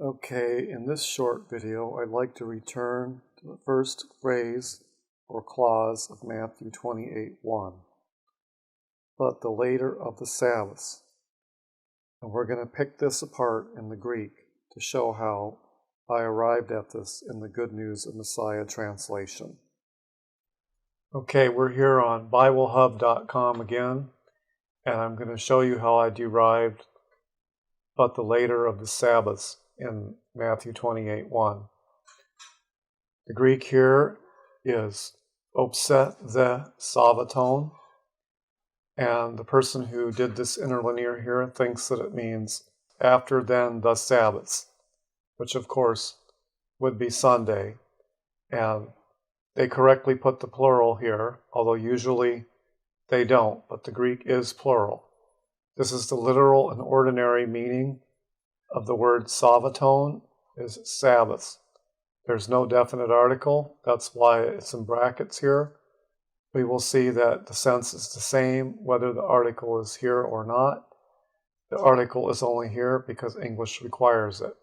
Okay, in this short video, I'd like to return to the first phrase or clause of Matthew 28:1, but the later of the Sabbaths. And we're going to pick this apart in the Greek to show how I arrived at this in the Good News of Messiah translation. Okay, we're here on BibleHub.com again, and I'm going to show you how I derived but the later of the Sabbaths in Matthew 28:1. The Greek here is opse the Sabbaton, and the person who did this interlinear here thinks that it means after then the Sabbaths, which of course would be Sunday, and they correctly put the plural here, although usually they don't, but the Greek is plural. This is the literal and ordinary meaning of the word Sabbaton is Sabbaths. There's no definite article. That's why it's in brackets here. We will see that the sense is the same whether the article is here or not. The article is only here because English requires it.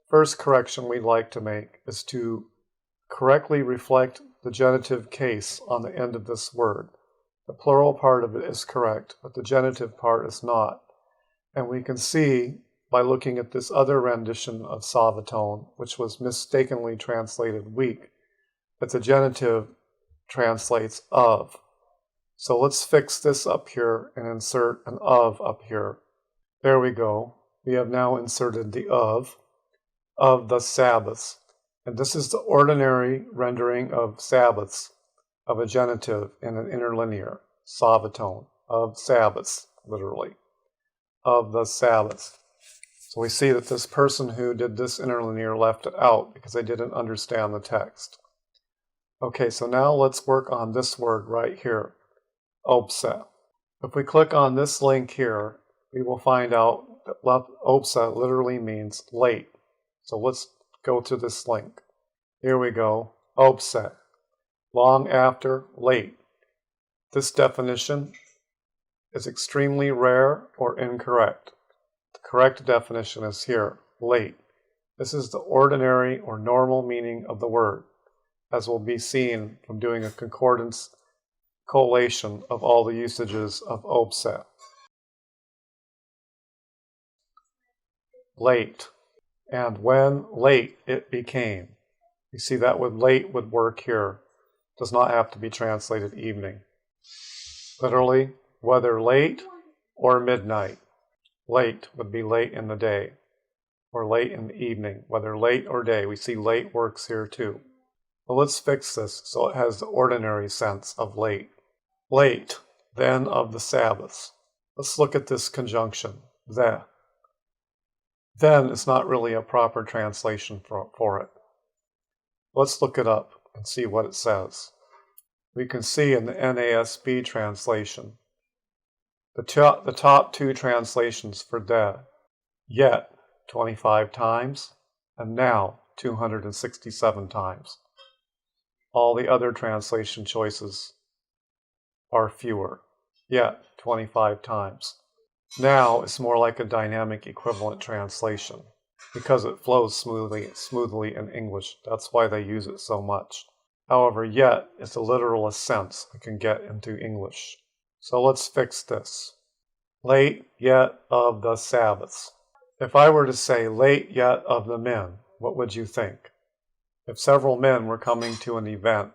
First correction we'd like to make is to correctly reflect the genitive case on the end of this word. The plural part of it is correct, but the genitive part is not. And we can see by looking at this other rendition of Sabbaton, which was mistakenly translated week, that the genitive translates of. So let's fix this up here and insert an of up here. There we go. We have now inserted the of the Sabbaths. And this is the ordinary rendering of Sabbaths of a genitive in an interlinear, Sabbaton, of Sabbaths, literally, of the Sabbaths. So we see that this person who did this interlinear left it out because they didn't understand the text. Okay, so now let's work on this word right here, opse. If we click on this link here, we will find out that opse literally means late. So let's go to this link. Here we go, opse, long after, late. This definition is extremely rare or incorrect. The correct definition is here, late. This is the ordinary or normal meaning of the word, as will be seen from doing a concordance collation of all the usages of opse. Late. And when late it became. You see that with late would work here. Does not have to be translated evening. Literally, whether late or midnight. Late would be late in the day, or late in the evening, whether late or day. We see late works here too. But let's fix this so it has the ordinary sense of late. Late, then of the Sabbaths. Let's look at this conjunction, the. Then is not really a proper translation for it. Let's look it up and see what it says. We can see in the NASB translation, the top two translations for de, yet 25 times, and now 267 times. All the other translation choices are fewer, yet 25 times. Now is more like a dynamic equivalent translation because it flows smoothly in English. That's why they use it so much. However, yet is the literalist sense we can get into English. So let's fix this. Late yet of the Sabbaths. If I were to say late yet of the men, what would you think? If several men were coming to an event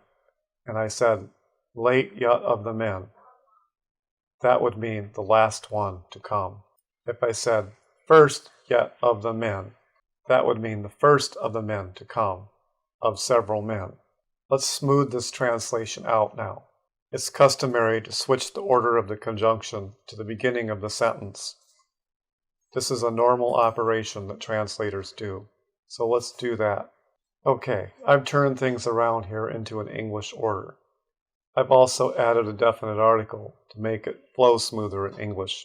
and I said late yet of the men, that would mean the last one to come. If I said first yet of the men, that would mean the first of the men to come, of several men. Let's smooth this translation out now. It's customary to switch the order of the conjunction to the beginning of the sentence. This is a normal operation that translators do. So let's do that. Okay, I've turned things around here into an English order. I've also added a definite article to make it flow smoother in English.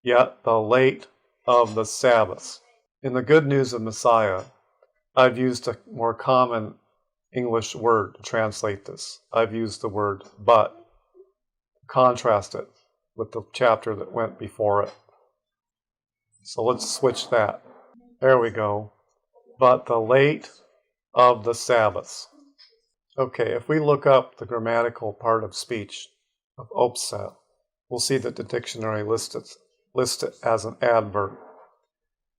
Yet the late of the Sabbaths. In the Good News of Messiah, I've used a more common English word to translate this. I've used the word but. Contrast it with the chapter that went before it. So let's switch that. There we go. But the late of the Sabbaths. Okay, if we look up the grammatical part of speech of opset, we'll see that the dictionary lists it as an adverb.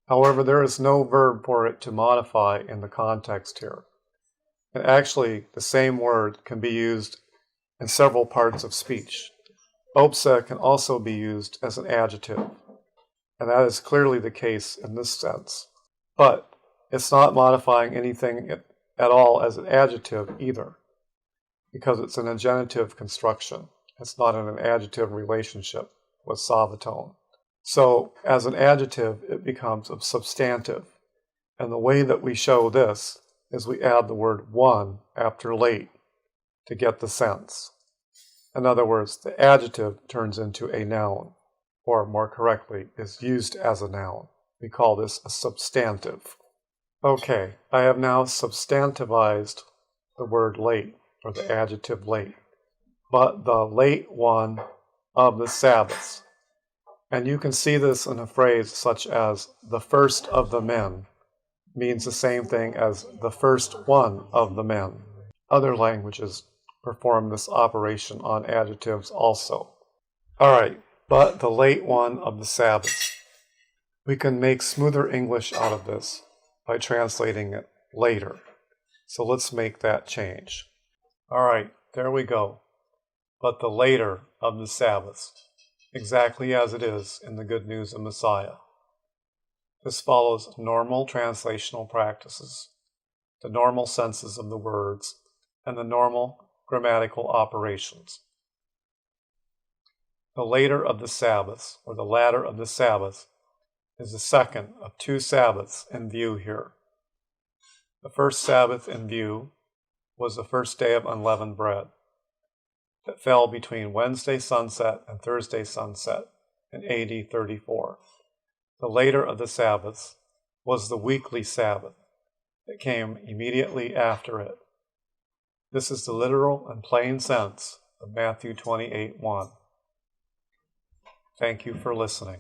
However, there is no verb for it to modify in the context here. And actually, the same word can be used in several parts of speech. Opset can also be used as an adjective, and that is clearly the case in this sense. But it's not modifying anything at all as an adjective either, because it's an agenitive construction. It's not in an adjective relationship with Sabbatone. So as an adjective, it becomes a substantive. And the way that we show this is we add the word one after late to get the sense. In other words, the adjective turns into a noun, or more correctly, is used as a noun. We call this a substantive. Okay, I have now substantivized the word late, or the adjective late, but the late one of the Sabbaths. And you can see this in a phrase such as the first of the men means the same thing as the first one of the men. Other languages perform this operation on adjectives also. All right, but the late one of the Sabbaths. We can make smoother English out of this by translating it later. So let's make that change. All right, there we go. But the later of the Sabbaths, exactly as it is in the Good News of Messiah. This follows normal translational practices, the normal senses of the words, and the normal grammatical operations. The later of the Sabbaths, or the latter of the Sabbaths, is the second of two Sabbaths in view here. The first Sabbath in view was the first day of unleavened bread that fell between Wednesday sunset and Thursday sunset in AD 34. The later of the Sabbaths was the weekly Sabbath that came immediately after it. This is the literal and plain sense of Matthew 28:1. Thank you for listening.